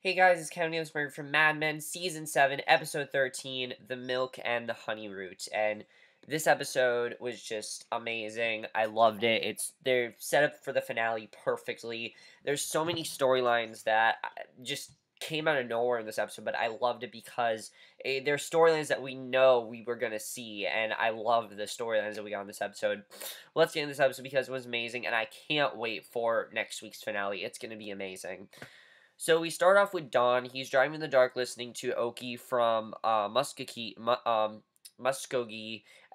Hey guys, it's Kevin Nielsberg from Mad Men, Season 7, Episode 13, The Milk and the Honey Root. And this episode was just amazing. I loved it. They're set up for the finale perfectly. There's so many storylines that just came out of nowhere in this episode, but I loved it because they're storylines that we know we were going to see, and I loved the storylines that we got in this episode. Let's get into this episode because it was amazing, and I can't wait for next week's finale. It's going to be amazing. So we start off with Don. He's driving in the dark listening to Oki from Muskogee,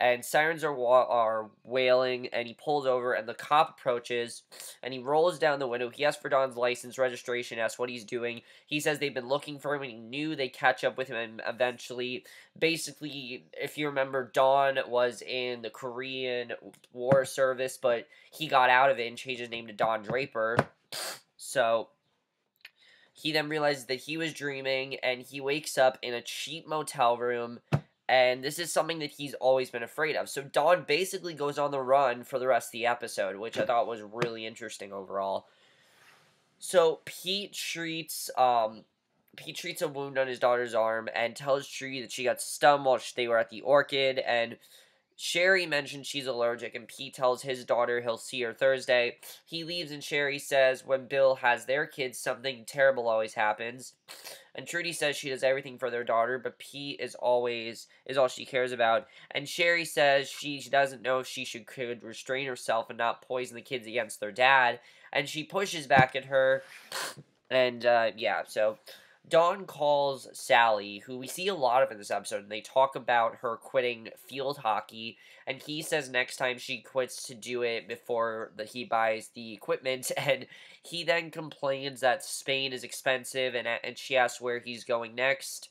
and sirens are wailing, and he pulls over, and the cop approaches, and he rolls down the window. He asks for Don's license, registration, asks what he's doing. He says they've been looking for him, and he knew they'd catch up with him eventually. Basically, if you remember, Don was in the Korean War service, but he got out of it and changed his name to Don Draper. So he then realizes that he was dreaming, and he wakes up in a cheap motel room, and this is something that he's always been afraid of. So Dawn basically goes on the run for the rest of the episode, which I thought was really interesting overall. So Pete treats a wound on his daughter's arm and tells Tree that she got stung while they were at the Orchid, and Sherry mentions she's allergic, and Pete tells his daughter he'll see her Thursday. He leaves, and Sherry says when Bill has their kids, something terrible always happens. And Trudy says she does everything for their daughter, but Pete is all she cares about. And Sherry says she doesn't know if she could restrain herself and not poison the kids against their dad. And she pushes back at her. And yeah, so Dawn calls Sally, who we see a lot of in this episode, and they talk about her quitting field hockey, and he says next time she quits to do it before he buys the equipment, and he then complains that Spain is expensive, and she asks where he's going next.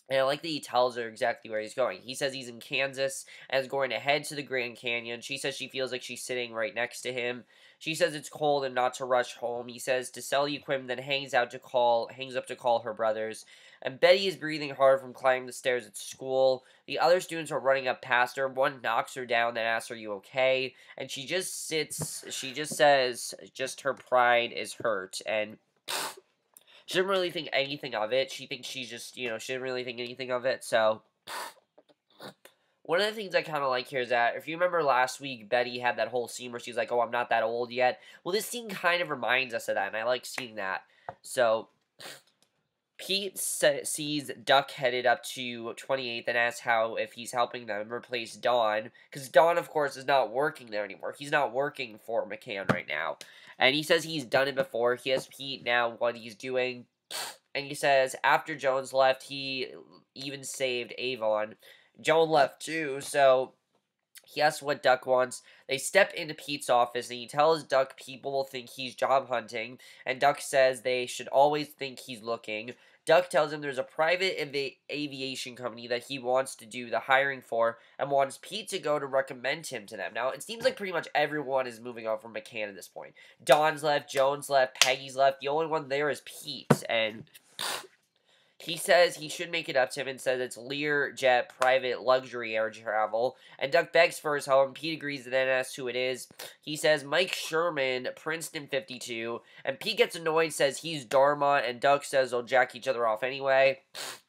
And I like that he tells her exactly where he's going. He says he's in Kansas and is going to head to the Grand Canyon. She says she feels like she's sitting right next to him. She says it's cold and not to rush home. He says to sell the equipment, then hangs up to call her brothers. And Betty is breathing hard from climbing the stairs at school. The other students are running up past her. One knocks her down, then asks, "Are you okay?" And she just sits. She just says, just her pride is hurt, and she didn't really think anything of it. She thinks she's just, she didn't really think anything of it. So, one of the things I kind of like here is that, if you remember last week, Betty had that whole scene where she's like, "Oh, I'm not that old yet." Well, this scene kind of reminds us of that, and I like seeing that. So, Pete sees Duck headed up to 28th and asks if he's helping them replace Dawn, because Dawn, of course, is not working there anymore. He's not working for McCann right now. And he says he's done it before. He asks Pete now what he's doing. And he says after Jones left, he even saved Avon. Joan left too, so he asks what Duck wants. They step into Pete's office, and he tells Duck people will think he's job hunting, and Duck says they should always think he's looking. Duck tells him there's a private aviation company that he wants to do the hiring for, and wants Pete to go to recommend him to them. Now, it seems like pretty much everyone is moving on from McCann at this point. Don's left, Jones left, Peggy's left. The only one there is Pete, and he says he should make it up to him and says it's Learjet private luxury air travel. And Duck begs for his home. Pete agrees and then asks who it is. He says Mike Sherman, Princeton 52. And Pete gets annoyed, says he's Dharma. And Duck says they'll jack each other off anyway.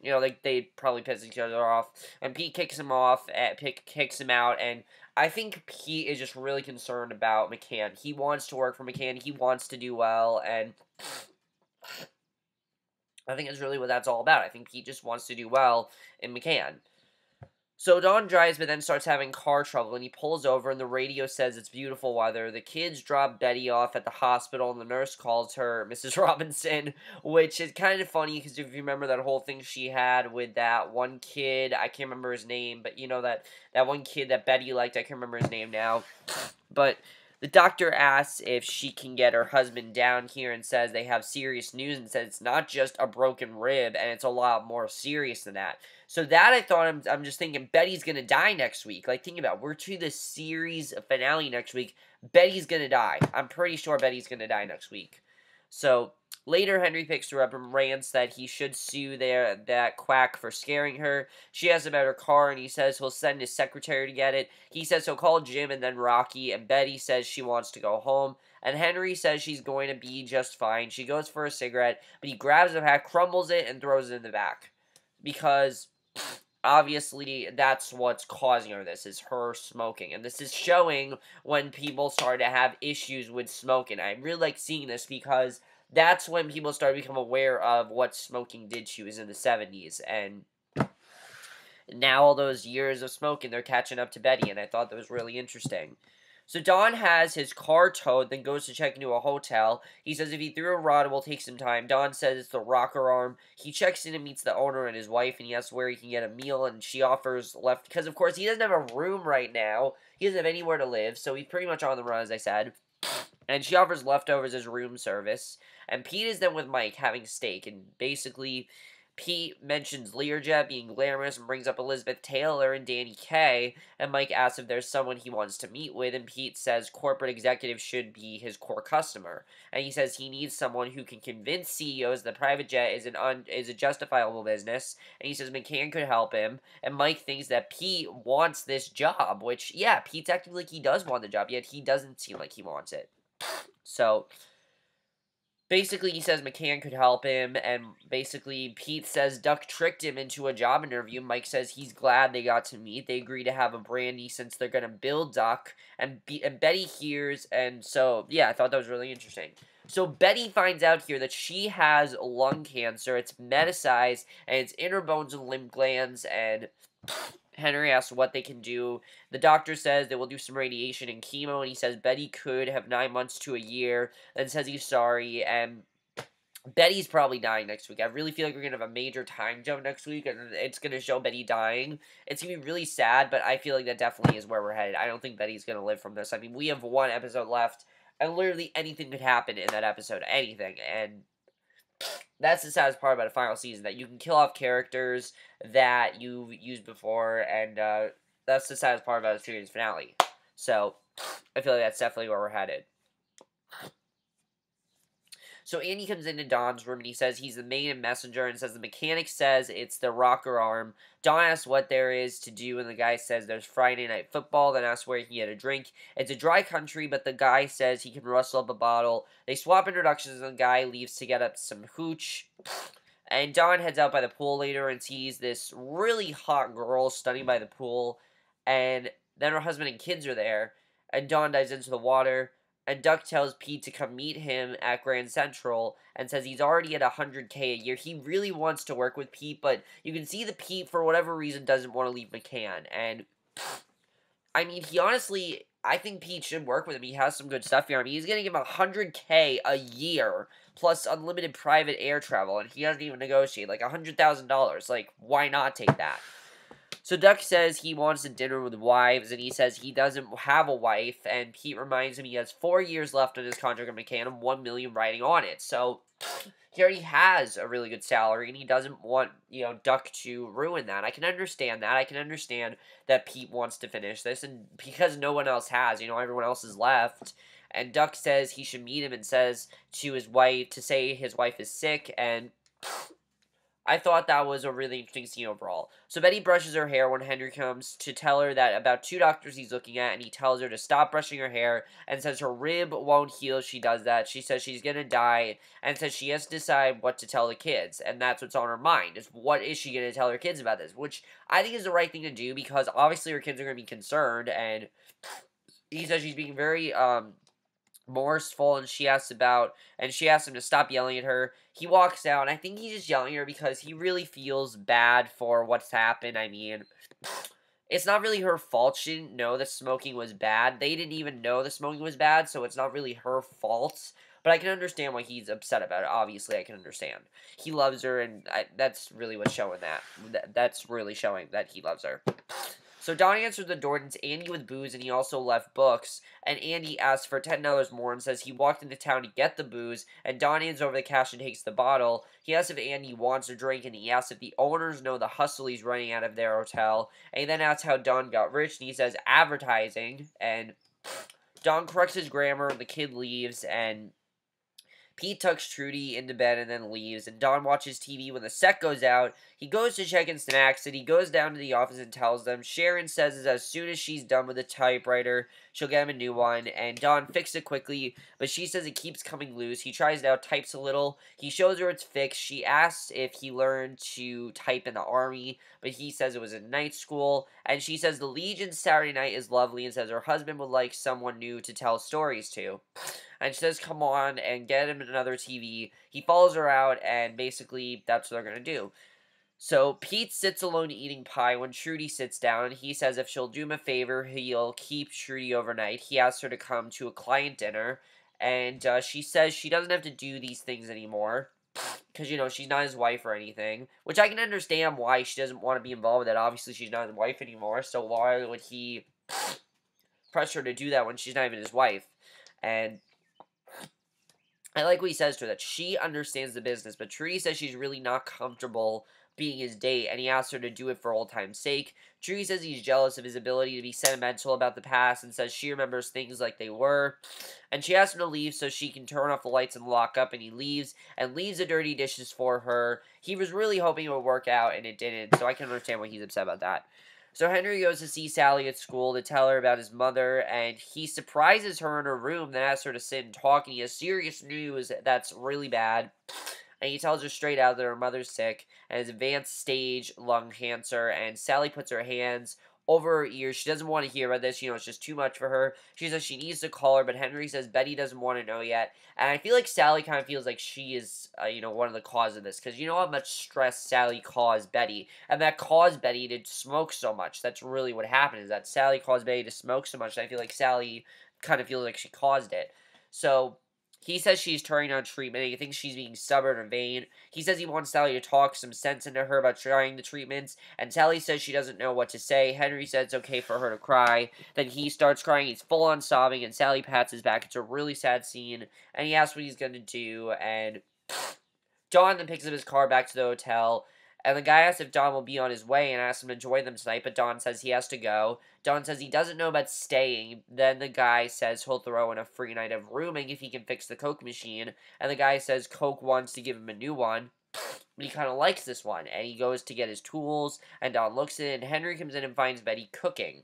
They probably piss each other off. And Pete kicks him off, kicks him out. And I think Pete is just really concerned about McCann. He wants to work for McCann. He wants to do well. And I think that's really what that's all about. I think Pete just wants to do well in McCann. So Don drives, but then starts having car trouble, and he pulls over, and the radio says it's beautiful weather. The kids drop Betty off at the hospital, and the nurse calls her Mrs. Robinson, which is kind of funny, because if you remember that whole thing she had with that one kid, I can't remember his name, but that one kid that Betty liked, I can't remember his name now, but the doctor asks if she can get her husband down here and says they have serious news and says it's not just a broken rib and it's a lot more serious than that. So that I thought, I'm just thinking Betty's going to die next week. Like, think about it. We're to the series finale next week. Betty's going to die. I'm pretty sure Betty's going to die next week. So later, Henry picks her up and rants that he should sue that quack for scaring her. She asks about her car, and he says he'll send his secretary to get it. He says he'll call Jim and then Rocky, and Betty says she wants to go home. and Henry says she's going to be just fine. She goes for a cigarette, but he grabs the pack, crumbles it, and throws it in the back. Because obviously that's what's causing her this, is her smoking. And this is showing when people start to have issues with smoking. I really like seeing this because that's when people start to become aware of what smoking did to us in the 70s. And now all those years of smoking, they're catching up to Betty, and I thought that was really interesting. So Don has his car towed, then goes to check into a hotel. He says if he threw a rod, it will take some time. Don says it's the rocker arm. He checks in and meets the owner and his wife, and he asks where he can get a meal, and she offers left, because of course he doesn't have a room right now. He doesn't have anywhere to live, so he's pretty much on the run, as I said. And she offers leftovers as room service. And Pete is then with Mike having steak, and basically Pete mentions Learjet being glamorous and brings up Elizabeth Taylor and Danny Kaye, and Mike asks if there's someone he wants to meet with, and Pete says corporate executives should be his core customer. And he says he needs someone who can convince CEOs that private jet is a justifiable business, and he says McCann could help him, and Mike thinks that Pete wants this job, which, yeah, Pete technically he does want the job, yet he doesn't seem like he wants it. So basically, he says McCann could help him, and basically, Pete says Duck tricked him into a job interview. Mike says he's glad they got to meet. They agree to have a brandy since they're going to build Duck, and Betty hears, and so, yeah, I thought that was really interesting. So Betty finds out here that she has lung cancer. It's metastasized, and it's in her bones and lymph glands, and Henry asks what they can do. The doctor says they will do some radiation and chemo, and he says Betty could have 9 months to a year, then says he's sorry, and Betty's probably dying next week. I really feel like we're going to have a major time jump next week, and it's going to show Betty dying. It's going to be really sad, but I feel like that definitely is where we're headed. I don't think Betty's going to live from this. I mean, we have one episode left, and literally anything could happen in that episode. Anything, and that's the saddest part about a final season, that you can kill off characters that you've used before, and that's the saddest part about a series finale. So, I feel like that's definitely where we're headed. So Andy comes into Don's room and he says he's the main messenger and says the mechanic says it's the rocker arm. Don asks what there is to do and the guy says there's Friday night football, then asks where he can get a drink. It's a dry country, but the guy says he can rustle up a bottle. They swap introductions and the guy leaves to get up some hooch. And Don heads out by the pool later and sees this really hot girl standing by the pool. And then her husband and kids are there. And Don dives into the water. And Duck tells Pete to come meet him at Grand Central and says he's already at $100K a year. He really wants to work with Pete, but you can see that Pete, for whatever reason, doesn't want to leave McCann. And, I mean, he honestly, I think Pete should work with him. He has some good stuff here. I mean, he's going to give him $100K a year plus unlimited private air travel, and he doesn't even negotiate. Like, $100,000. Like, why not take that? So Duck says he wants a dinner with wives, and he says he doesn't have a wife, and Pete reminds him he has 4 years left on his contract with McCann and $1 million riding on it. So he already has a really good salary, and he doesn't want, Duck to ruin that. I can understand that. I can understand that Pete wants to finish this, and because no one else has, everyone else is left. And Duck says he should meet him and says to his wife, to say his wife is sick, and I thought that was a really interesting scene overall. So Betty brushes her hair when Henry comes to tell her that about 2 doctors he's looking at, and he tells her to stop brushing her hair and says her rib won't heal if she does that. She says she's going to die and says she has to decide what to tell the kids, and that's what's on her mind, is what is she going to tell her kids about this, which I think is the right thing to do because obviously her kids are going to be concerned, and he says she's being very, remorseful, and she asks him to stop yelling at her. He walks out, and I think he's just yelling at her because he really feels bad for what's happened. I mean, it's not really her fault. She didn't know the smoking was bad. They didn't even know the smoking was bad, so it's not really her fault. But I can understand why he's upset about it. Obviously, I can understand. He loves her, and that's really what's showing that. That's really showing that he loves her. So Don answers the door and it's Andy with booze, and he also left books. And Andy asks for $10 more and says he walked into town to get the booze. And Don hands over the cash and takes the bottle. He asks if Andy wants a drink, and he asks if the owners know the hustle he's running out of their hotel. And he then asks how Don got rich, and he says advertising. And Don corrects his grammar, and the kid leaves, and Pete tucks Trudy into bed and then leaves, and Don watches TV when the set goes out. He goes to check in snacks, and he goes down to the office and tells them. Sharon says that as soon as she's done with the typewriter, she'll get him a new one, and Don fixes it quickly, but she says it keeps coming loose. He tries it out, types a little. He shows her it's fixed. She asks if he learned to type in the Army, but he says it was in night school, and she says the Legion Saturday night is lovely and says her husband would like someone new to tell stories to. And she says, come on, and get him another TV. He follows her out, and basically, that's what they're going to do. So, Pete sits alone eating pie when Trudy sits down. He says if she'll do him a favor, he'll keep Trudy overnight. He asks her to come to a client dinner, and she says she doesn't have to do these things anymore. Because, she's not his wife or anything. Which I can understand why she doesn't want to be involved with that. Obviously, she's not his wife anymore, so why would he pressure her to do that when she's not even his wife? And I like what he says to her, that she understands the business, but Trudy says she's really not comfortable being his date, and he asks her to do it for old time's sake. Trudy says he's jealous of his ability to be sentimental about the past, and says she remembers things like they were. And she asks him to leave so she can turn off the lights and lock up, and he leaves, and leaves the dirty dishes for her. He was really hoping it would work out, and it didn't, so I can understand why he's upset about that. So Henry goes to see Sally at school to tell her about his mother, and he surprises her in her room, then asks her to sit and talk, and he has serious news that's really bad. And he tells her straight out that her mother's sick, and has advanced stage lung cancer, and Sally puts her hands over her ears. She doesn't want to hear about this, it's just too much for her. She says she needs to call her, but Henry says Betty doesn't want to know yet. And I feel like Sally kind of feels like she is, one of the cause of this, because you know how much stress Sally caused Betty, and that caused Betty to smoke so much. That's really what happened, is that Sally caused Betty to smoke so much, and I feel like Sally kind of feels like she caused it. So he says she's turning on treatment, and he thinks she's being stubborn or vain. He says he wants Sally to talk some sense into her about trying the treatments, and Sally says she doesn't know what to say. Henry says it's okay for her to cry. Then he starts crying, he's full on sobbing, and Sally pats his back. It's a really sad scene, and he asks what he's going to do, and Don then picks up his car back to the hotel, and the guy asks if Don will be on his way and asks him to join them tonight, but Don says he has to go. Don says he doesn't know about staying. Then the guy says he'll throw in a free night of rooming if he can fix the Coke machine, and the guy says Coke wants to give him a new one, but he kind of likes this one, and he goes to get his tools, and Don looks at it, and Henry comes in and finds Betty cooking.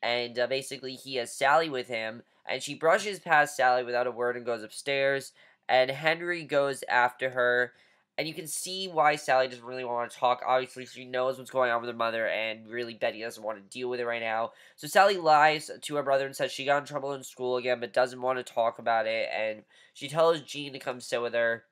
And basically he has Sally with him, and she brushes past Sally without a word and goes upstairs, and Henry goes after her. And you can see why Sally doesn't really want to talk. Obviously, she knows what's going on with her mother, and really Betty doesn't want to deal with it right now. So Sally lies to her brother and says she got in trouble in school again, but doesn't want to talk about it. And she tells Gene to come sit with her.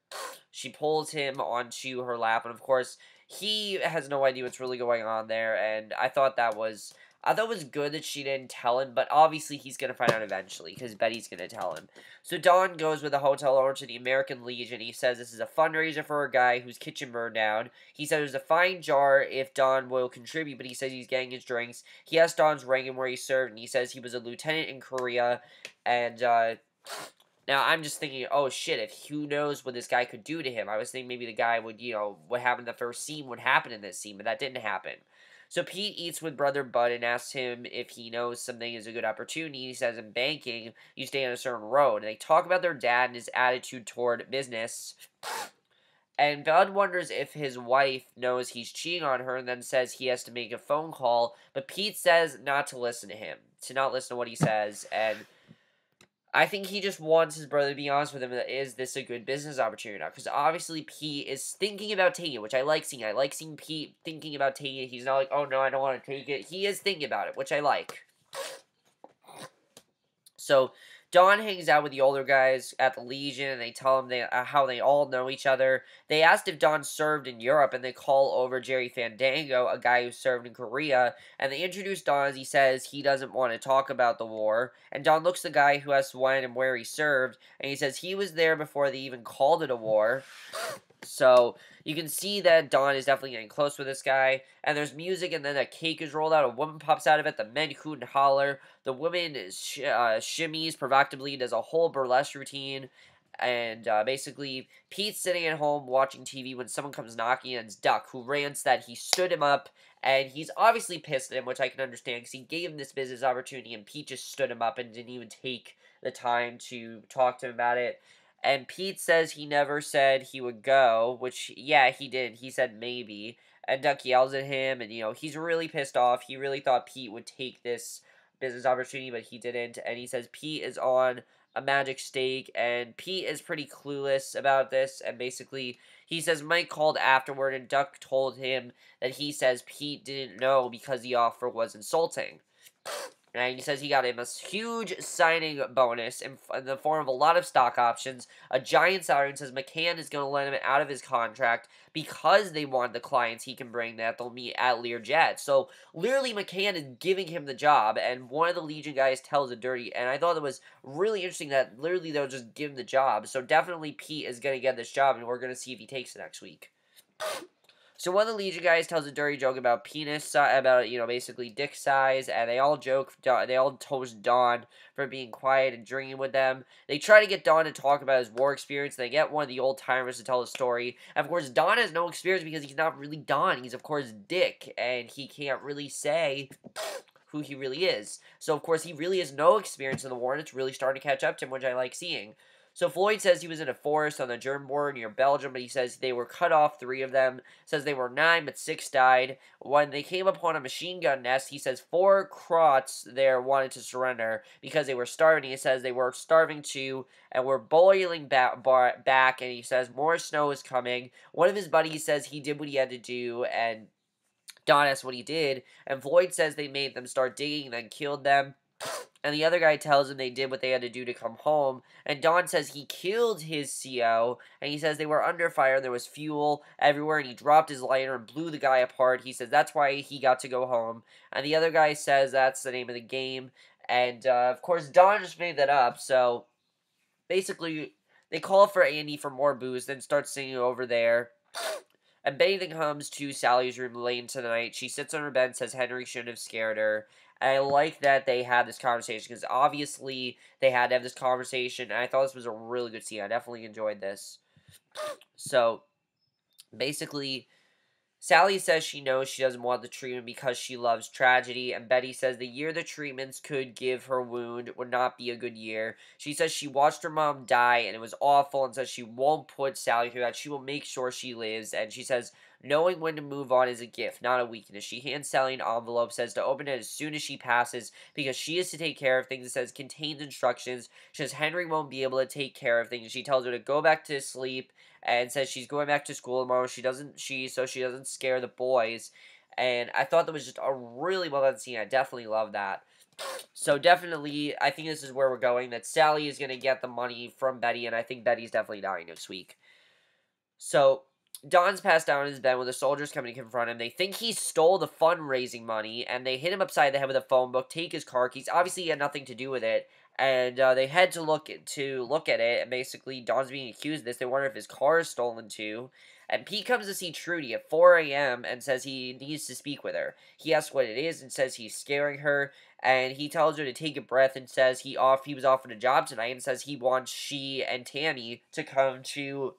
She pulls him onto her lap, and of course, he has no idea what's really going on there. And I thought it was good that she didn't tell him, but obviously he's going to find out eventually, because Betty's going to tell him. So Don goes with the hotel owner to the American Legion. He says this is a fundraiser for a guy whose kitchen burned down. He says there's a fine jar if Don will contribute, but he says he's getting his drinks. He asks Don's rank and where he served, and he says he was a lieutenant in Korea, and, now, I'm just thinking, oh shit, who knows what this guy could do to him. I was thinking maybe the guy would, what happened in the first scene would happen in this scene, but that didn't happen. So Pete eats with Brother Bud and asks him if he knows something is a good opportunity. He says in banking, you stay on a certain road. And they talk about their dad and his attitude toward business. And Bud wonders if his wife knows he's cheating on her, and then says he has to make a phone call. But Pete says not to listen to him, to not listen to what he says. And I think he just wants his brother to be honest with him. Is this a good business opportunity now? Because obviously Pete is thinking about taking it, which I like seeing. I like seeing Pete thinking about taking it. He's not like, oh no, I don't want to take it. He is thinking about it, which I like. So Don hangs out with the older guys at the Legion, and they tell him how they all know each other. They asked if Don served in Europe, and they call over Jerry Fandango, a guy who served in Korea, and they introduce Don as he says he doesn't want to talk about the war. And Don looks at the guy who asks when and where he served, and he says he was there before they even called it a war. So you can see that Don is definitely getting close with this guy. And there's music, and then a cake is rolled out. A woman pops out of it. The men hoot and holler. The woman shimmies provocatively, does a whole burlesque routine. And basically, Pete's sitting at home watching TV when someone comes knocking, and it's Duck, who rants that he stood him up. And he's obviously pissed at him, which I can understand, because he gave him this business opportunity, and Pete just stood him up and didn't even take the time to talk to him about it. And Pete says he never said he would go, which, yeah, he did. He said maybe. And Duck yells at him, and, he's really pissed off. He really thought Pete would take this business opportunity, but he didn't. And he says Pete is on a magic stake, and Pete is pretty clueless about this. And basically, he says Mike called afterward, and Duck told him that he says Pete didn't know because the offer was insulting. And he says he got him a huge signing bonus in the form of a lot of stock options, a giant salary, and says McCann is going to let him out of his contract because they want the clients he can bring that they'll meet at Learjet. So, literally, McCann is giving him the job, and one of the Legion guys tells a dirty, and I thought it was really interesting that literally they'll just give him the job. So, definitely Pete is going to get this job, and we're going to see if he takes it next week. So one of the Legion guys tells a dirty joke about penis, about, basically dick size, and they all toast Don for being quiet and drinking with them. They try to get Don to talk about his war experience, and they get one of the old-timers to tell the story. And of course, Don has no experience because he's not really Don. He's, of course, Dick, and he can't really say who he really is. So, of course, he really has no experience in the war, and it's really starting to catch up to him, which I like seeing. So Floyd says he was in a forest on the German border near Belgium, but he says they were cut off, 3 of them. Says they were 9, but 6 died. When they came upon a machine gun nest, he says 4 Croats there wanted to surrender because they were starving. He says they were starving too and were boiling back, and he says more snow is coming. One of his buddies says he did what he had to do, and Don asks what he did, and Floyd says they made them start digging and then killed them. And the other guy tells him they did what they had to do to come home. And Don says he killed his CO. And he says they were under fire. There was fuel everywhere. And he dropped his lighter and blew the guy apart. He says that's why he got to go home. And the other guy says that's the name of the game. And, of course, Don just made that up. So, basically, they call for Andy for more booze. Then start singing over there. And Betty comes to Sally's room late into the night. She sits on her bed and says Henry shouldn't have scared her. And I like that they had this conversation because obviously they had to have this conversation. And I thought this was a really good scene. I definitely enjoyed this. So, basically, Sally says she knows she doesn't want the treatment because she loves tragedy, and Betty says the year the treatments could give her wound would not be a good year. She says she watched her mom die, and it was awful, and says she won't put Sally through that. She will make sure she lives, and she says knowing when to move on is a gift, not a weakness. She hands Sally an envelope, says to open it as soon as she passes, because she is to take care of things. It says contains instructions. She says Henry won't be able to take care of things. She tells her to go back to sleep, and says she's going back to school tomorrow. So she doesn't scare the boys. And I thought that was just a really well done scene. I definitely love that. So definitely, I think this is where we're going. That Sally is going to get the money from Betty, and I think Betty's definitely dying next week. So Don's passed out in his bed when the soldiers come to confront him. They think he stole the fundraising money, and they hit him upside the head with a phone book, take his car keys. Obviously, he had nothing to do with it. And they head to look at it, and basically Don's being accused of this. They wonder if his car is stolen too. And Pete comes to see Trudy at 4 a.m. and says he needs to speak with her. He asks what it is and says he's scaring her. And he tells her to take a breath and says he was offered a job tonight and says he wants she and Tammy to come to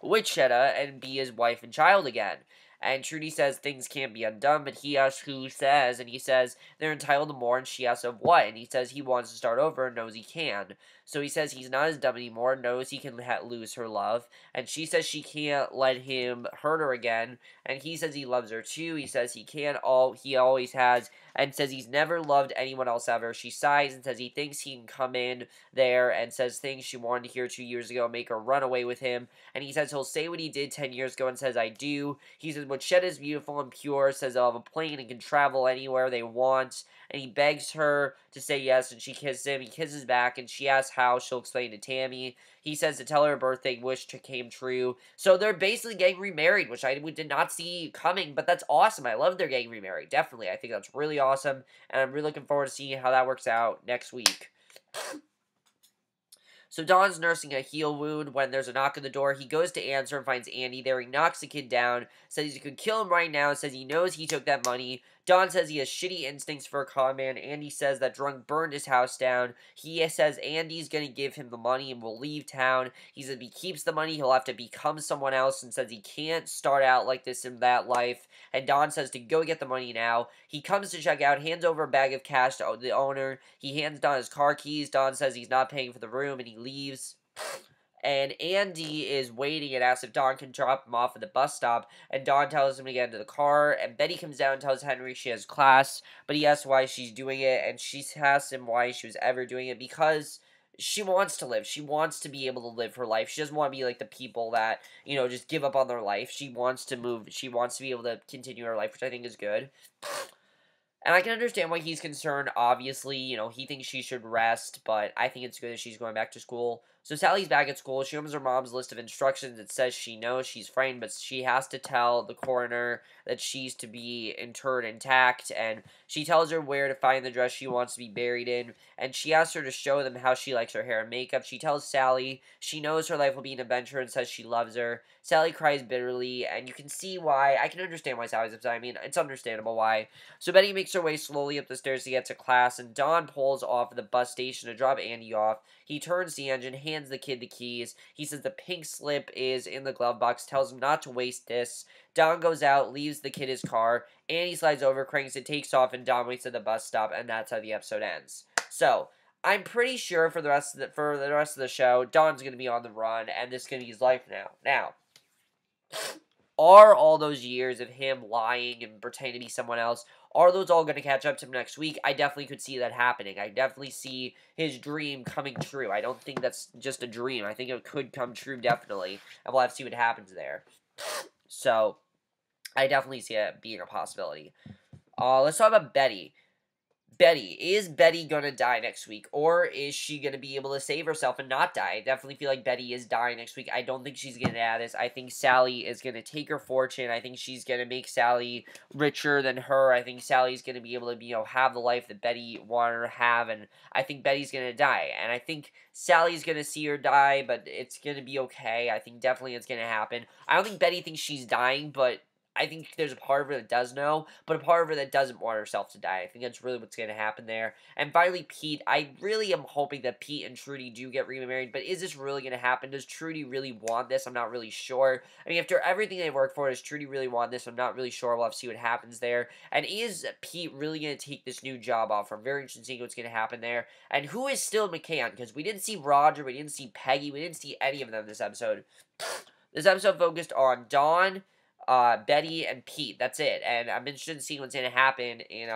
Wichita and be his wife and child again. And Trudy says things can't be undone, but he asks who says, and he says they're entitled to more, and she asks of what, and he says he wants to start over and knows he can. So he says he's not as dumb anymore, knows he can lose her love, and she says she can't let him hurt her again, and he says he loves her too. He says he always has, and says he's never loved anyone else ever. She sighs and says he thinks he can come in there and says things she wanted to hear 2 years ago, make her run away with him, and he says he'll say what he did 10 years ago and says I do. He says Wichita is beautiful and pure, says they'll have a plane and can travel anywhere they want, and he begs her to say yes, and she kisses him. He kisses back, and she asks how. She'll explain to Tammy. He says to tell her birthday wish came true. So they're basically getting remarried, which I did not see coming, but that's awesome. I love they're getting remarried. Definitely. I think that's really awesome, and I'm really looking forward to seeing how that works out next week. So Don's nursing a heel wound when there's a knock on the door. He goes to answer and finds Andy there. He knocks the kid down, says he could kill him right now, says he knows he took that money. Don says he has shitty instincts for a con man. Andy says that drunk burned his house down. He says Andy's going to give him the money and will leave town. He says if he keeps the money, he'll have to become someone else, and says he can't start out like this in that life. And Don says to go get the money now. He comes to check out, hands over a bag of cash to the owner. He hands Don his car keys. Don says he's not paying for the room, and he leaves. And Andy is waiting and asks if Dawn can drop him off at the bus stop. And Dawn tells him to get into the car. And Betty comes down and tells Henry she has class. But he asks why she's doing it. And she asks him why she was ever doing it. Because she wants to live. She wants to be able to live her life. She doesn't want to be like the people that, just give up on their life. She wants to move. She wants to be able to continue her life, which I think is good. And I can understand why he's concerned, obviously, he thinks she should rest, but I think it's good that she's going back to school. So Sally's back at school. She opens her mom's list of instructions. It says she knows she's frightened, but she has to tell the coroner that she's to be interred intact, and she tells her where to find the dress she wants to be buried in, and she asks her to show them how she likes her hair and makeup. She tells Sally she knows her life will be an adventure and says she loves her. Sally cries bitterly, and you can see why. I can understand why Sally's upset. I mean, it's understandable why. So Betty makes her way slowly up the stairs to get to class, and Dawn pulls off at the bus station to drop Andy off. He turns the engine, hands the kid the keys. He says the pink slip is in the glove box, tells him not to waste this. Dawn goes out, leaves the kid his car. Andy slides over, cranks it, takes off, and Dawn waits at the bus stop, and that's how the episode ends. So, I'm pretty sure for the rest of the show, Dawn's gonna be on the run, and this is gonna be his life now. Now, are all those years of him lying and pretending to be someone else, are those all going to catch up to him next week? I definitely could see that happening. I definitely see his dream coming true. I don't think that's just a dream. I think it could come true, definitely. And we'll have to see what happens there. So, I definitely see it being a possibility. Let's talk about Betty. Is Betty gonna die next week? Or is she gonna be able to save herself and not die? I definitely feel like Betty is dying next week. I don't think she's gonna add this. I think Sally is gonna take her fortune. I think she's gonna make Sally richer than her. I think Sally's gonna be able to, have the life that Betty wanted her to have. And I think Betty's gonna die. And I think Sally's gonna see her die, but it's gonna be okay. I think definitely it's gonna happen. I don't think Betty thinks she's dying, but I think there's a part of her that does know, but a part of her that doesn't want herself to die. I think that's really what's going to happen there. And finally, Pete. I really am hoping that Pete and Trudy do get remarried, but is this really going to happen? Does Trudy really want this? I'm not really sure. I mean, after everything they worked for, does Trudy really want this? I'm not really sure. We'll have to see what happens there. And is Pete really going to take this new job offer? I'm very interested in seeing what's going to happen there. And who is still McCann? Because we didn't see Roger, we didn't see Peggy, we didn't see any of them this episode. This episode focused on Dawn, Betty, and Pete. That's it. And I'm interested in seeing what's going to happen in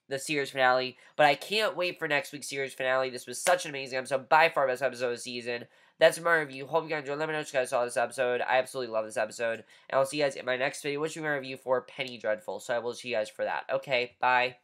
the series finale. But I can't wait for next week's series finale. This was such an amazing episode. By far best episode of the season. That's my review. Hope you guys enjoyed. Let me know if you guys saw this episode. I absolutely love this episode. And I'll see you guys in my next video, which we're going to review for Penny Dreadful. So I will see you guys for that. Okay, bye.